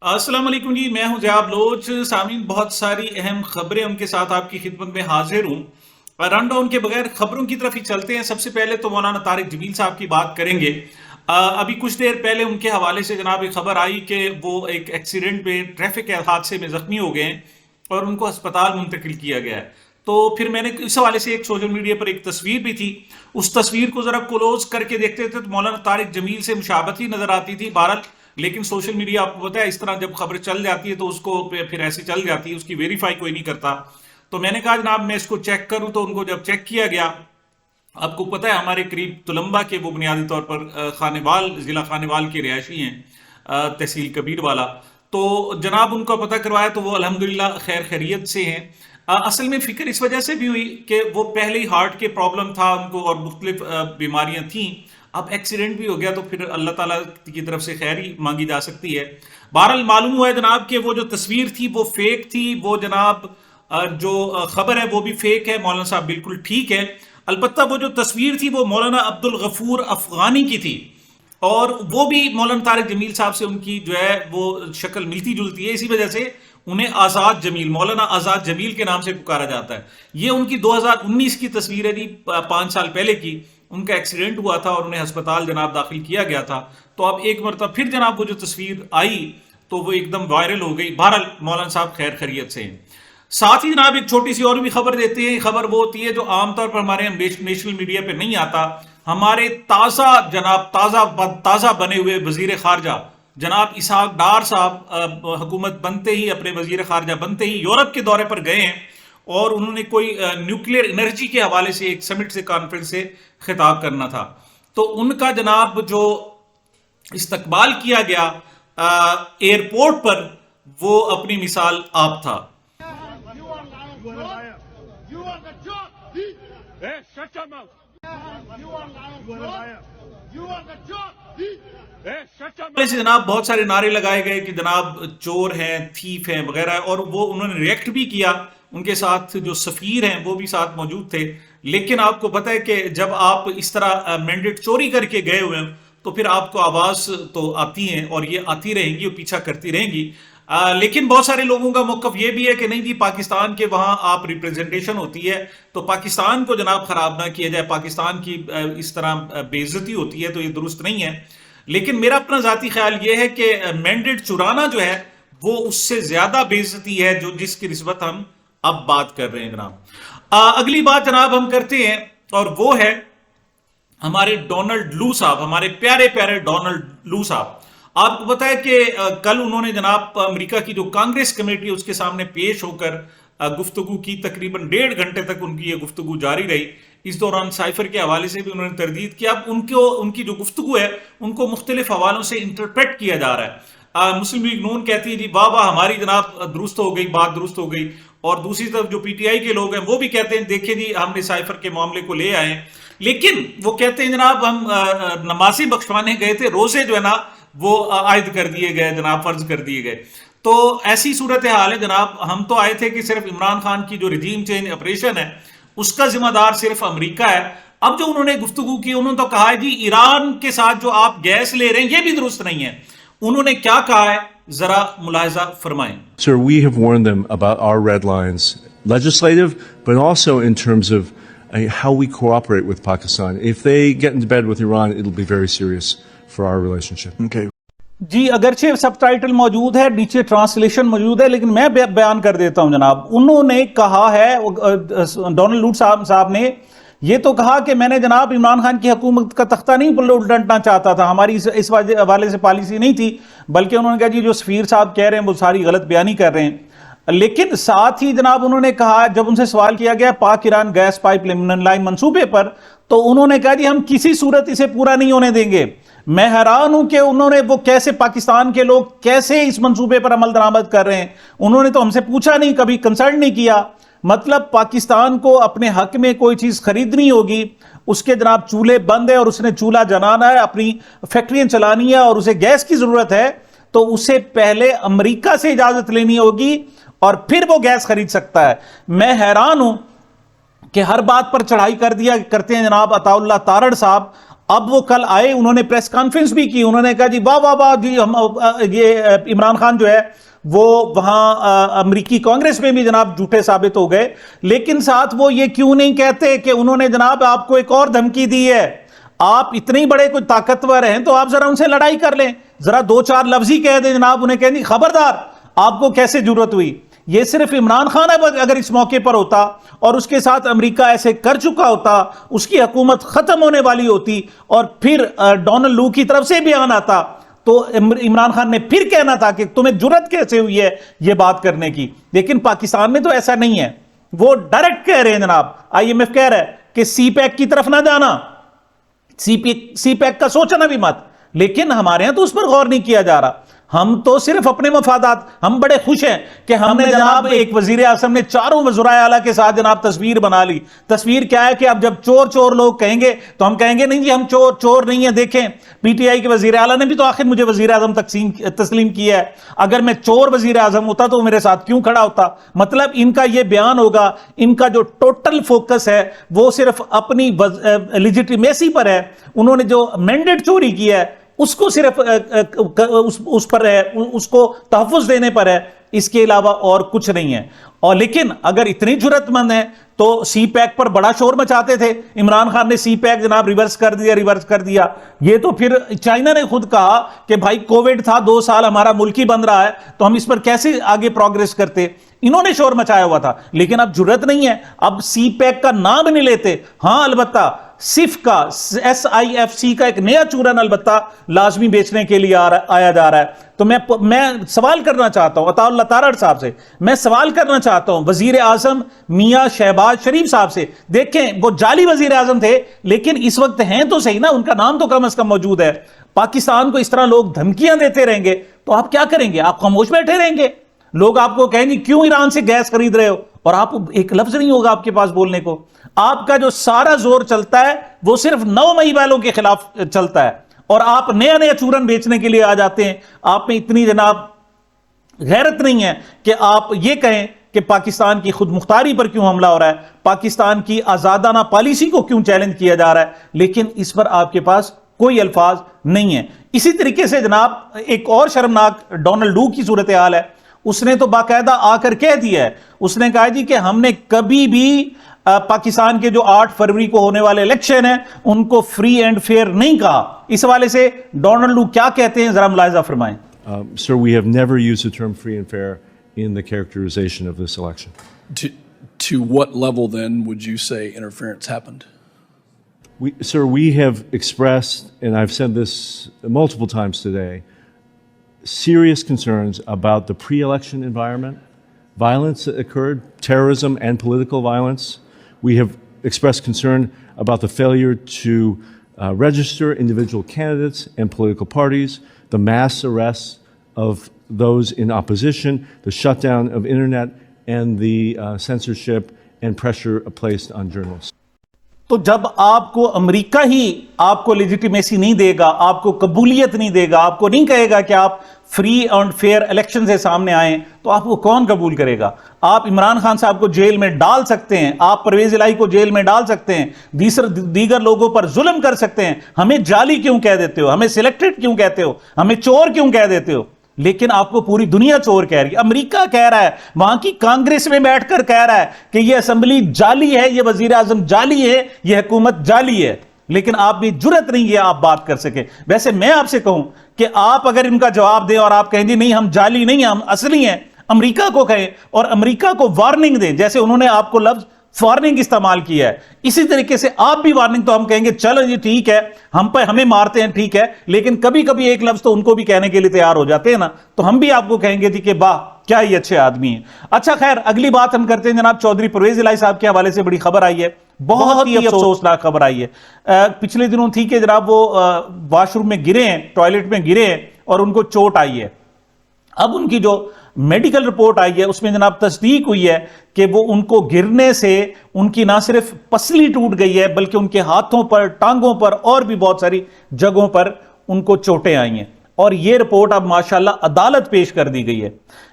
السلام علیکم جی، میں ہوں ضیاء بلوچ۔ سامعین، بہت ساری اہم خبریں ان کے ساتھ آپ کی خدمت میں حاضر ہوں۔ رن ڈاؤن کے بغیر خبروں کی طرف ہی چلتے ہیں۔ سب سے پہلے تو مولانا طارق جمیل صاحب کی بات کریں گے۔ ابھی کچھ دیر پہلے ان کے حوالے سے جناب ایک خبر آئی کہ وہ ایک ایکسیڈنٹ میں ٹریفک حادثے میں زخمی ہو گئے ہیں اور ان کو ہسپتال منتقل کیا گیا ہے۔ تو پھر میں نے اس حوالے سے ایک سوشل میڈیا پر ایک تصویر بھی تھی، اس تصویر کو ذرا کلوز کر کے دیکھتے تھے تو مولانا طارق جمیل سے مشابہت ہی نظر آتی تھی۔ بہرحال لیکن سوشل میڈیا آپ کو پتا ہے اس طرح جب خبر چل جاتی ہے تو اس کو پھر ایسی چل جاتی ہے، اس کی ویریفائی کوئی نہیں کرتا۔ تو میں نے کہا جناب میں اس کو چیک کروں، تو ان کو جب چیک کیا گیا، آپ کو پتہ ہے ہمارے قریب تلمبہ کے وہ بنیادی طور پر خانوال، ضلع خانوال کے رہائشی ہیں، تحصیل کبیر والا۔ تو جناب ان کا پتہ کروایا تو وہ الحمدللہ خیر خیریت سے ہیں۔ اصل میں فکر اس وجہ سے بھی ہوئی کہ وہ پہلے ہی ہارٹ کے پرابلم تھا ان کو اور مختلف بیماریاں تھیں، اب ایکسیڈنٹ بھی ہو گیا تو پھر اللہ تعالیٰ کی طرف سے خیر ہی مانگی جا سکتی ہے۔ بہرحال معلوم ہوا ہے جناب کہ وہ جو تصویر تھی وہ فیک تھی، وہ جناب جو خبر ہے وہ بھی فیک ہے۔ مولانا صاحب بالکل ٹھیک ہے، البتہ وہ جو تصویر تھی وہ مولانا عبد الغفور افغانی کی تھی، اور وہ بھی مولانا طارق جمیل صاحب سے ان کی جو ہے وہ شکل ملتی جلتی ہے، اسی وجہ سے انہیں آزاد جمیل، مولانا آزاد جمیل کے نام سے پکارا جاتا ہے۔ یہ ان کی 2019 کی تصویر ہے جی، 5 سال پہلے کی۔ ان کا ایکسیڈنٹ ہوا تھا اور انہیں ہسپتال جناب داخل کیا گیا تھا، تو اب ایک مرتبہ پھر جناب وہ جو تصویر آئی تو وہ ایک دم وائرل ہو گئی۔ بہرحال مولانا صاحب خیر خیریت سے ہیں۔ ساتھ ہی جناب ایک چھوٹی سی اور بھی خبر دیتے ہیں۔ خبر وہ ہوتی ہے جو عام طور پر ہمارے نیشنل میڈیا پہ نہیں آتا۔ ہمارے تازہ بنے ہوئے وزیر خارجہ جناب اسحاق ڈار صاحب حکومت بنتے ہی، اپنے وزیر خارجہ بنتے ہی یورپ کے دورے پر گئے ہیں، اور انہوں نے کوئی نیوکلیئر انرجی کے حوالے سے ایک سمٹ سے، کانفرنس سے خطاب کرنا تھا۔ تو ان کا جناب جو استقبال کیا گیا ایئرپورٹ پر، وہ اپنی مثال آپ تھا۔ سے جناب بہت سارے نعرے لگائے گئے کہ جناب چور ہیں، تھیف ہیں وغیرہ، اور وہ انہوں نے ریئیکٹ بھی کیا۔ ان کے ساتھ جو سفیر ہیں وہ بھی ساتھ موجود تھے، لیکن آپ کو پتہ ہے کہ جب آپ اس طرح مینڈیٹ چوری کر کے گئے ہوئے ہیں تو پھر آپ کو آواز تو آتی ہیں، اور یہ آتی رہیں گی اور پیچھا کرتی رہیں گی۔ لیکن بہت سارے لوگوں کا موقف یہ بھی ہے کہ نہیں جی، پاکستان کے وہاں آپ ریپریزنٹیشن ہوتی ہے تو پاکستان کو جناب خراب نہ کیا جائے، پاکستان کی اس طرح بے عزتی ہوتی ہے تو یہ درست نہیں ہے۔ لیکن میرا اپنا ذاتی خیال یہ ہے کہ مینڈیٹ چرانا جو ہے وہ اس سے زیادہ بے عزتی ہے جو جس کی نسبت ہم اب بات کر رہے ہیں جناب۔ اگلی بات جناب ہم کرتے ہیں، اور وہ ہے ہمارے ڈونلڈ لو صاحب، ہمارے پیارے پیارے ڈونلڈ لو صاحب۔ آپ کو پتا ہے کہ کل انہوں نے جناب امریکہ کی جو کانگریس کمیٹی اس کے سامنے پیش ہو کر گفتگو کی، تقریباً 1.5 گھنٹے تک ان کی یہ گفتگو جاری رہی۔ اس دوران سائفر کے حوالے سے بھی انہوں نے تردید کیا۔ اب ان کی جو گفتگو ہے ان کو مختلف حوالوں سے انٹرپریٹ کیا جا رہا ہے۔ مسلم لیگ نون کہتی ہے جی واہ واہ ہماری جناب درست ہو گئی، بات درست ہو گئی، اور دوسری طرف جو پی ٹی آئی کے لوگ ہیں وہ بھی کہتے ہیں دیکھیں جی ہم نے سائفر کے معاملے کو لے آئے ہیں، لیکن وہ کہتے ہیں جناب ہم نمازیں بخشوانے گئے تھے، روزے جو ہے نا وہ عائد کر دیے گئے جناب، فرض کر دیے گئے۔ تو ایسی صورتحال ہے جناب، ہم تو آئے تھے کہ صرف عمران خان کی جو رجیم چینج آپریشن ہے اس کا ذمہ دار صرف امریکہ ہے۔ اب جو انہوں نے گفتگو کی، انہوں نے تو کہا ہے جی ایران کے ساتھ جو آپ گیس لے رہے ہیں یہ بھی درست نہیں ہے۔ انہوں نے کیا کہا ہے ذرا ملاحظہ فرمائیں۔ Sir, we have warned them about our red lines, legislative, but also in terms of how we cooperate with Pakistan. If they get into bed with Iran, it'll be very serious for our relationship. Okay. جی اگرچہ سب title موجود ہے، نیچے translation موجود ہے، لیکن میں بیان کر دیتا ہوں جناب۔ انہوں نے کہا ہے، ڈونلڈ لوٹ صاحب نے یہ تو کہا کہ میں نے جناب عمران خان کی حکومت کا تختہ نہیں الٹنا چاہتا تھا، ہماری اس حوالے سے پالیسی نہیں تھی، بلکہ انہوں نے کہا جی جو سفیر صاحب کہہ رہے ہیں وہ ساری غلط بیانی کر رہے ہیں۔ لیکن ساتھ ہی جناب انہوں نے کہا، جب ان سے سوال کیا گیا پاک ایران گیس پائپ لائن منصوبے پر، تو انہوں نے کہا جی ہم کسی صورت اسے پورا نہیں ہونے دیں گے۔ میں حیران ہوں کہ انہوں نے وہ کیسے، پاکستان کے لوگ کیسے اس منصوبے پر عمل درآمد کر رہے ہیں، انہوں نے تو ہم سے پوچھا نہیں، کبھی کنسلٹ نہیں کیا۔ مطلب پاکستان کو اپنے حق میں کوئی چیز خریدنی ہوگی، اس کے جناب چولہے بند ہے اور اس نے چولہا جلانا ہے، اپنی فیکٹریاں چلانی ہے اور اسے گیس کی ضرورت ہے، تو اسے پہلے امریکہ سے اجازت لینی ہوگی اور پھر وہ گیس خرید سکتا ہے۔ میں حیران ہوں کہ ہر بات پر چڑھائی کرتے ہیں جناب عطا اللہ تارڑ صاحب، اب وہ کل آئے, انہوں نے پریس کانفرنس بھی کی, انہوں نے کہا جی واہ واہ واہ جی, ہم یہ عمران خان جو ہے وہ وہاں امریکی کانگریس میں بھی جناب جھوٹے ثابت ہو گئے, لیکن ساتھ وہ یہ کیوں نہیں کہتے کہ انہوں نے جناب آپ کو ایک اور دھمکی دی ہے, آپ اتنے بڑے کوئی طاقتور ہیں تو آپ ذرا ان سے لڑائی کر لیں, ذرا 2-4 لفظ ہی کہہ دیں جناب, انہیں کہیں خبردار, آپ کو کیسے ضرورت ہوئی. یہ صرف عمران خان اگر اس موقع پر ہوتا اور اس کے ساتھ امریکہ ایسے کر چکا ہوتا, اس کی حکومت ختم ہونے والی ہوتی, اور پھر ڈونلڈ لو کی طرف سے بیان آتا تو عمران خان نے پھر کہنا تھا کہ تمہیں جرت کیسے ہوئی ہے یہ بات کرنے کی. لیکن پاکستان میں تو ایسا نہیں ہے, وہ ڈائریکٹ کہہ رہے ہیں جناب, آئی ایم ایف کہہ رہا ہے کہ سی پیک کی طرف نہ جانا, سی پیک کا سوچنا بھی مت, لیکن ہمارے ہاں تو اس پر غور نہیں کیا جا رہا. ہم تو صرف اپنے مفادات, ہم بڑے خوش ہیں کہ ہم نے جناب ایک وزیر اعظم نے 4 وزرائے اعلیٰ کے ساتھ جناب تصویر بنا لی. تصویر کیا ہے کہ اب جب چور لوگ کہیں گے تو ہم کہیں گے نہیں جی ہم چور نہیں ہیں, دیکھیں پی ٹی آئی کے وزیر اعلیٰ نے بھی تو آخر مجھے وزیر اعظم تسلیم کیا ہے, اگر میں چور وزیر اعظم ہوتا تو میرے ساتھ کیوں کھڑا ہوتا. مطلب ان کا یہ بیان ہوگا, ان کا جو ٹوٹل فوکس ہے وہ صرف اپنی لیجیٹیمیسی پر ہے, انہوں نے جو مینڈیٹ چوری کیا ہے اس کو صرف اس پر ہے, اس کو تحفظ دینے پر ہے, اس کے علاوہ اور کچھ نہیں ہے. اور لیکن اگر اتنی جرت مند ہیں تو سی پیک پر بڑا شور مچاتے تھے, عمران خان نے سی پیک جناب ریورس کر دیا. یہ تو پھر چائنا نے خود کہا کہ بھائی کووڈ تھا 2 سال ہمارا ملک ہی بند رہا ہے تو ہم اس پر کیسے آگے پروگریس کرتے, انہوں نے شور مچایا ہوا تھا. لیکن اب جرت نہیں ہے, اب سی پیک کا نام نہیں لیتے. ہاں البتہ SIF کا SIFC کا ایک نیا چورن البتہ لازمی بیچنے کے لیے آیا جا رہا ہے. تو میں سوال کرنا چاہتا ہوں عطا اللہ تارڑ صاحب سے, میں سوال کرنا چاہتا ہوں وزیر اعظم میاں شہباز شریف صاحب سے. دیکھیں وہ جعلی وزیر اعظم تھے لیکن اس وقت ہیں تو صحیح نا, ان کا نام تو کم از کم موجود ہے. پاکستان کو اس طرح لوگ دھمکیاں دیتے رہیں گے تو آپ کیا کریں گے؟ آپ خاموش بیٹھے رہیں گے؟ لوگ آپ کو کہیں گے کیوں ایران سے گیس خرید رہے ہو, اور آپ ایک لفظ نہیں ہوگا آپ کے پاس بولنے کو. آپ کا جو سارا زور چلتا ہے وہ صرف 9 مئی والوں کے خلاف چلتا ہے, اور آپ نیا چورن بیچنے کے لیے آ جاتے ہیں. آپ میں اتنی جناب غیرت نہیں ہے کہ آپ یہ کہیں کہ پاکستان کی خود مختاری پر کیوں حملہ ہو رہا ہے, پاکستان کی آزادانہ پالیسی کو کیوں چیلنج کیا جا رہا ہے, لیکن اس پر آپ کے پاس کوئی الفاظ نہیں ہے. اسی طریقے سے جناب ایک اور شرمناک ڈونلڈ لو کی صورتحال ہے. اس نے تو باقاعدہ آ کر کہہ دیا ہے, اس نے کہا جی کہ ہم نے کبھی بھی پاکستان کے جو 8 فروری کو ہونے والے الیکشن ہیں ان کو فری اینڈ فیئر نہیں کہا. اس حوالے سے ڈونلڈ لو کیا کہتے ہیں, ذرا ملاحظہ فرمائیں. Sir, we have never used the term free and fair in the characterization of this election. To what level then would you say interference happened? Sir, we have expressed, and I've said this multiple times today, serious concerns about the pre-election environment, violence that occurred, terrorism and political violence. We have expressed concern about the failure to register individual candidates and political parties, the mass arrests of those in opposition, the shutdown of internet, and the censorship and pressure placed on journalists. تو جب آپ کو امریکہ ہی آپ کو legitimacy نہیں دے گا, آپ کو قبولیت نہیں دے گا, آپ کو نہیں کہے گا کہ آپ فری اینڈ فیئر الیکشن سے سامنے آئیں, تو آپ کو کون قبول کرے گا؟ آپ عمران خان صاحب کو جیل میں ڈال سکتے ہیں, آپ پرویز الہی کو جیل میں ڈال سکتے ہیں, دیگر لوگوں پر ظلم کر سکتے ہیں. ہمیں جعلی کیوں کہہ دیتے ہو, ہمیں سلیکٹڈ کیوں کہتے ہو, ہمیں چور کیوں کہہ دیتے ہو؟ لیکن آپ کو پوری دنیا چور کہہ رہی ہے. امریکہ کہہ رہا ہے, وہاں کی کانگریس میں بیٹھ کر کہہ رہا ہے کہ یہ اسمبلی جعلی ہے, یہ وزیر اعظم جعلی ہے, یہ حکومت جعلی ہے, لیکن آپ بھی جرت نہیں ہے آپ بات کر سکے. ویسے میں آپ سے کہوں کہ آپ اگر ان کا جواب دیں اور آپ کہیں گے نہیں ہم جعلی نہیں ہیں, ہم اصلی ہیں, امریکہ کو کہیں اور امریکہ کو وارننگ دیں, جیسے انہوں نے آپ کو لفظ وارننگ استعمال کیا ہے, اسی طریقے سے آپ بھی وارننگ, تو ہم کہیں گے چلو جی ٹھیک ہے, ہمیں مارتے ہیں ٹھیک ہے, لیکن کبھی کبھی ایک لفظ تو ان کو بھی کہنے کے لیے تیار ہو جاتے ہیں نا, تو ہم بھی آپ کو کہیں گے جی کہ واہ کیا ہی اچھے آدمی ہیں. اچھا خیر, اگلی بات ہم کرتے ہیں جناب چودھری پرویز الہی صاحب کے حوالے سے بڑی خبر آئی ہے, بہت ہی افسوسناک خبر آئی ہے. پچھلے دنوں تھی کہ جناب وہ واش روم میں گرے ہیں, ٹوائلٹ میں گرے ہیں اور ان کو چوٹ آئی ہے. اب ان کی جو میڈیکل رپورٹ آئی ہے اس میں جناب تصدیق ہوئی ہے کہ وہ ان کو گرنے سے ان کی نہ صرف پسلی ٹوٹ گئی ہے بلکہ ان کے ہاتھوں پر, ٹانگوں پر اور بھی بہت ساری جگہوں پر ان کو چوٹیں آئی ہیں, اور یہ رپورٹ اب ماشاءاللہ عدالت پیش کر دی گئی ہے.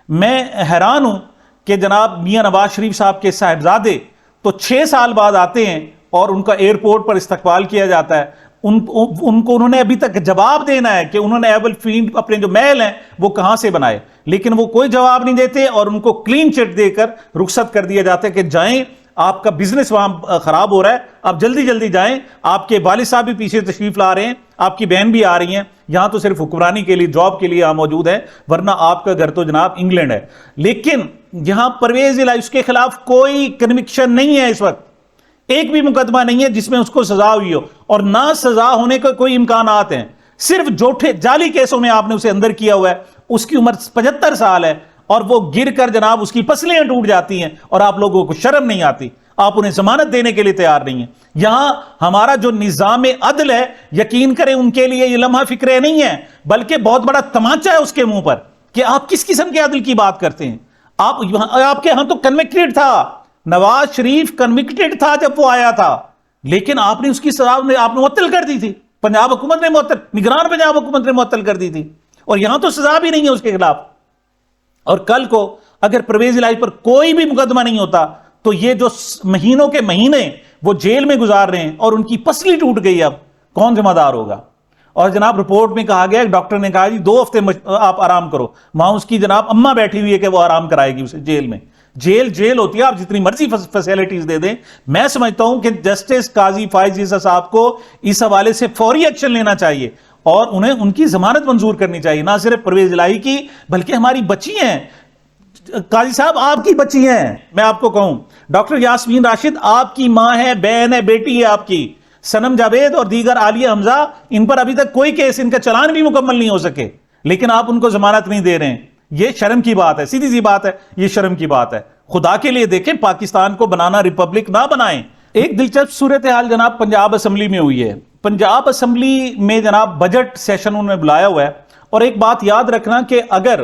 میں حیران ہوں کہ جناب میاں نواز شریف صاحب کے صاحبزادے تو 6 سال بعد آتے ہیں اور ان کا ایئرپورٹ پر استقبال کیا جاتا ہے, ان کو انہوں نے ابھی تک جواب دینا ہے کہ انہوں نے ایبل فیلڈ اپنے جو محل ہیں وہ کہاں سے بنائے، لیکن وہ کوئی جواب نہیں دیتے اور ان کو کلین چٹ دے کر رخصت کر دیا جاتا ہے کہ جائیں، آپ کا بزنس وہاں خراب ہو رہا ہے، آپ جلدی جلدی جائیں، آپ کے والد صاحب بھی پیچھے تشریف لا رہے ہیں، آپ کی بہن بھی آ رہی ہیں، یہاں تو صرف حکمرانی کے لیے، جاب کے لیے یہاں موجود ہے، ورنہ آپ کا گھر تو جناب انگلینڈ ہے۔ لیکن یہاں پرویز الہی، اس کے خلاف کوئی کنوکشن نہیں ہے، اس وقت ایک بھی مقدمہ نہیں ہے جس میں اس کو سزا ہوئی ہو، اور نہ سزا ہونے کا کوئی امکانات ہیں، صرف جھوٹے جعلی کیسوں میں آپ نے اسے اندر کیا ہوا ہے۔ اس کی عمر 75 سال ہے اور وہ گر کر جناب اس کی پسلیاں ٹوٹ جاتی ہیں اور آپ لوگوں کو شرم نہیں آتی، آپ انہیں ضمانت دینے کے لیے تیار نہیں ہیں۔ یہاں ہمارا جو نظام عدل ہے، یقین کریں ان کے لیے یہ لمحہ فکرے نہیں ہے، بلکہ بہت بڑا تمانچہ ہے اس کے منہ پر کہ آپ کس قسم کے عدل کی بات کرتے ہیں۔ آپ کے ہاں تو کنوکٹڈ تھا، نواز شریف کنوکٹڈ تھا جب وہ آیا تھا، لیکن آپ نے اس کی سزا آپ نے معطل کر دی تھی، پنجاب حکومت نے نگران پنجاب حکومت نے معطل کر دی تھی، اور یہاں تو سزا بھی نہیں ہے اس کے خلاف۔ اور کل کو اگر پرویز الہی پر کوئی بھی مقدمہ نہیں ہوتا تو یہ جو مہینوں کے مہینے وہ جیل میں گزار رہے ہیں اور ان کی پسلی ٹوٹ گئی، اب کون ذمہ دار ہوگا؟ اور جناب رپورٹ میں کہا گیا، ڈاکٹر نے کہا جی 2 ہفتے آپ آرام کرو، وہاں اس کی جناب اماں بیٹھی ہوئی ہے کہ وہ آرام کرائے گی اسے جیل میں۔ جیل ہوتی ہے، آپ جتنی مرضی فیسیلٹیز دے دیں۔ میں سمجھتا ہوں کہ جسٹس قاضی فائز عیسیٰ صاحب کو اس حوالے سے فوری ایکشن لینا چاہیے اور انہیں ان کی ضمانت منظور کرنی چاہیے، نہ صرف پرویز الہی کی بلکہ ہماری بچی ہیں، قاضی صاحب آپ کی بچی ہیں، میں آپ کو کہوں ڈاکٹر یاسمین راشد آپ کی ماں ہے، بہن ہے، بیٹی ہے آپ کی، سنم جاوید اور دیگر عالیہ حمزہ، ان پر ابھی تک کوئی کیس، ان کا چلان بھی مکمل نہیں ہو سکے، لیکن آپ ان کو ضمانت نہیں دے رہے ہیں۔ یہ شرم کی بات ہے، سیدھی سی بات ہے، یہ شرم کی بات ہے۔ خدا کے لیے دیکھیں، پاکستان کو بنانا ریپبلک نہ بنائیں۔ ایک دلچسپ صورتحال جناب پنجاب اسمبلی میں ہوئی ہے۔ پنجاب اسمبلی میں جناب بجٹ سیشن انہوں نے بلایا ہوا ہے، اور ایک بات یاد رکھنا کہ اگر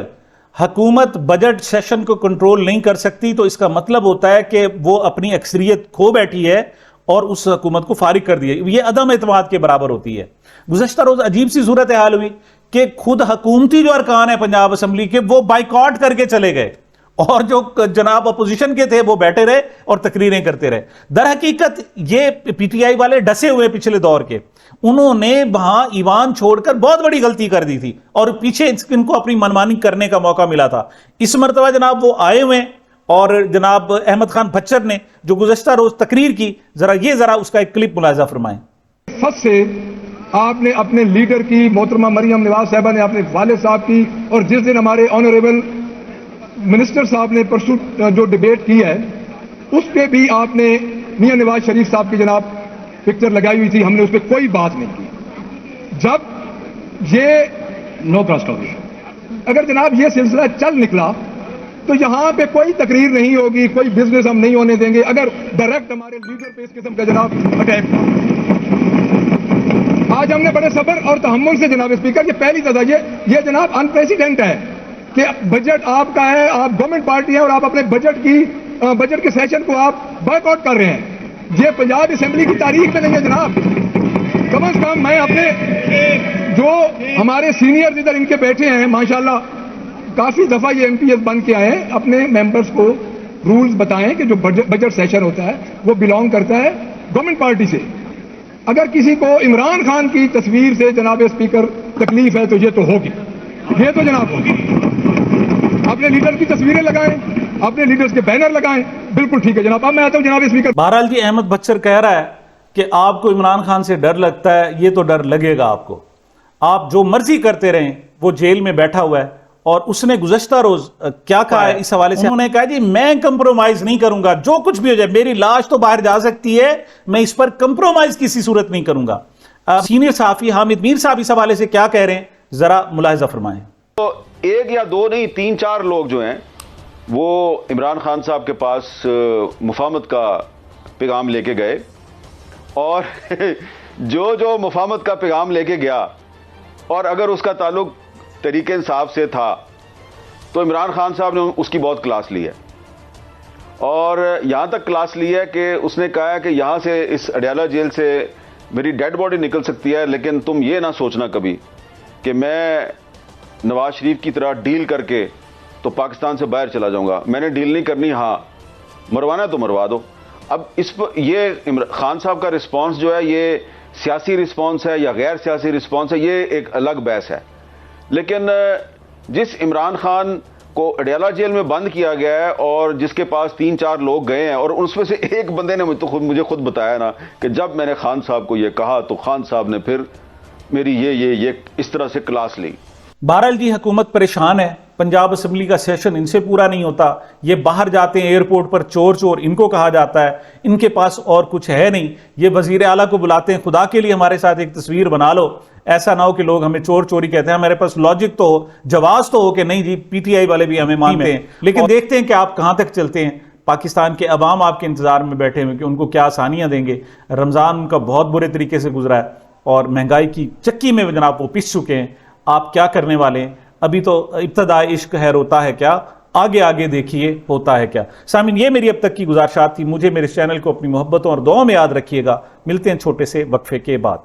حکومت بجٹ سیشن کو کنٹرول نہیں کر سکتی تو اس کا مطلب ہوتا ہے کہ وہ اپنی اکثریت کھو بیٹھی ہے اور اس حکومت کو فارغ کر دیا، یہ عدم اعتماد کے برابر ہوتی ہے۔ گزشتہ روز عجیب سی صورتحال ہوئی کہ خود حکومتی جو ارکان ہیں پنجاب اسمبلی کے، وہ بائیکاٹ کر کے چلے گئے، اور جو جناب اپوزیشن کے تھے وہ بیٹھے رہے اور تقریریں کرتے رہے۔ در حقیقت یہ پی ٹی آئی والے ڈسے ہوئے پچھلے دور کے، انہوں نے وہاں ایوان چھوڑ کر بہت بڑی غلطی کر دی تھی اور پیچھے ان کو اپنی منمانی کرنے کا موقع ملا تھا۔ اس مرتبہ جناب وہ آئے ہوئے، اور جناب احمد خان بچر نے جو گزشتہ روز تقریر کی، ذرا اس کا ایک کلپ ملاحظہ فرمائیں۔ فصل سے آپ نے اپنے لیڈر کی، محترمہ مریم نواز صاحبہ نے اپنے والد صاحب کی، اور جس دن ہمارے آنریبل منسٹر صاحب نے پرسو جو ڈیبیٹ کی ہے اس پہ بھی آپ نے میاں نواز شریف صاحب کی جناب پکچر لگائی ہوئی تھی، ہم نے اس پہ کوئی بات نہیں کی۔ جب یہ نو کراس ٹاک، اگر جناب یہ سلسلہ چل نکلا تو یہاں پہ کوئی تقریر نہیں ہوگی، کوئی بزنس ہم نہیں ہونے دیں گے اگر ڈائریکٹ ہمارے لیڈر پہ اس قسم کا جناب اٹیک۔ آج ہم نے بڑے صبر اور تحمل سے جناب اسپیکر، یہ پہلی دفعہ یہ جناب ان پریسیڈنٹ ہے کہ بجٹ آپ کا ہے، آپ گورنمنٹ پارٹی ہے اور آپ اپنے بجٹ کے سیشن کو آپ بائیک آؤٹ کر رہے ہیں۔ یہ پنجاب اسمبلی کی تاریخ میں نہیں ہے جناب۔ کم از کم میں اپنے جو ہمارے سینئر ادھر ان کے بیٹھے ہیں، ماشاءاللہ کافی دفعہ یہ ایم پی ایس بن کے آئے ہیں، اپنے ممبرس کو رولز بتائیں کہ جو بجٹ سیشن ہوتا ہے وہ بلانگ کرتا ہے گورنمنٹ پارٹی سے۔ اگر کسی کو عمران خان کی تصویر سے جناب اسپیکر تکلیف ہے تو یہ تو ہوگی، یہ تو جناب ہوگی۔ اپنے لیڈر کی تصویریں لگائیں، اپنے لیڈرز کے بینر لگائیں، بالکل ٹھیک ہے جناب۔ اب میں آتا ہوں جناب اسپیکر۔ بہرحال جی، احمد بچر کہہ رہا ہے کہ آپ کو عمران خان سے ڈر لگتا ہے، یہ تو ڈر لگے گا آپ کو، آپ جو مرضی کرتے رہیں، وہ جیل میں بیٹھا ہوا ہے۔ اور اس نے گزشتہ روز کیا کہا ہے اس حوالے سے؟ انہوں نے کہا جی میں کمپرومائز نہیں کروں گا، جو کچھ بھی ہو جائے، میری لاش تو باہر جا سکتی ہے، میں اس پر کمپرومائز کسی صورت نہیں کروں گا۔ سینئر صحافی حامد میر صاحب اس حوالے سے کیا کہہ رہے ہیں، ذرا ملاحظہ فرمائیں۔ تو 1 یا 2 نہیں 3-4 لوگ جو ہیں وہ عمران خان صاحب کے پاس مفاہمت کا پیغام لے کے گئے، اور جو مفاہمت کا پیغام لے کے گیا، اور اگر اس کا تعلق تحریک انصاف سے تھا تو عمران خان صاحب نے اس کی بہت کلاس لی ہے، اور یہاں تک کلاس لی ہے کہ اس نے کہا ہے کہ یہاں سے اس اڈیالہ جیل سے میری ڈیڈ باڈی نکل سکتی ہے، لیکن تم یہ نہ سوچنا کبھی کہ میں نواز شریف کی طرح ڈیل کر کے تو پاکستان سے باہر چلا جاؤں گا۔ میں نے ڈیل نہیں کرنی، ہاں مروانا ہے تو مروا دو۔ اب اس پر یہ خان صاحب کا رسپانس جو ہے یہ سیاسی رسپانس ہے یا غیر سیاسی رسپانس ہے یہ ایک الگ بحث ہے. لیکن جس عمران خان کو اڈیالہ جیل میں بند کیا گیا ہے اور جس کے پاس 3-4 لوگ گئے ہیں اور اس میں سے ایک بندے نے مجھے خود بتایا نا کہ جب میں نے خان صاحب کو یہ کہا تو خان صاحب نے پھر میری یہ اس طرح سے کلاس لی. بہرحال جی حکومت پریشان ہے, پنجاب اسمبلی کا سیشن ان سے پورا نہیں ہوتا, یہ باہر جاتے ہیں ایئرپورٹ پر چور ان کو کہا جاتا ہے, ان کے پاس اور کچھ ہے نہیں, یہ وزیر اعلیٰ کو بلاتے ہیں خدا کے لیے ہمارے ساتھ ایک تصویر بنا لو, ایسا نہ ہو کہ لوگ ہمیں چوری کہتے ہیں, ہمارے پاس لاجک تو ہو, جواز تو ہو کہ نہیں جی پی ٹی آئی والے بھی ہمیں مانتے ہیں, لیکن دیکھتے ہیں کہ آپ کہاں تک چلتے ہیں. پاکستان کے عوام آپ کے انتظار میں بیٹھے ہوئے کہ ان کو کیا آسانیاں دیں گے. رمضان ان کا بہت برے طریقے سے گزرا ہے اور مہنگائی کی چکی میں جناب وہ پس چکے ہیں. آپ کیا کرنے والے ہیں؟ ابھی تو ابتدا عشق ہے روتا ہے کیا, آگے دیکھیے ہوتا ہے کیا. سامعین یہ میری اب تک کی گزارشات تھی, مجھے میرے چینل کو اپنی محبتوں اور دعاؤں میں یاد رکھیے گا. ملتے ہیں چھوٹے سے وقفے کے بعد.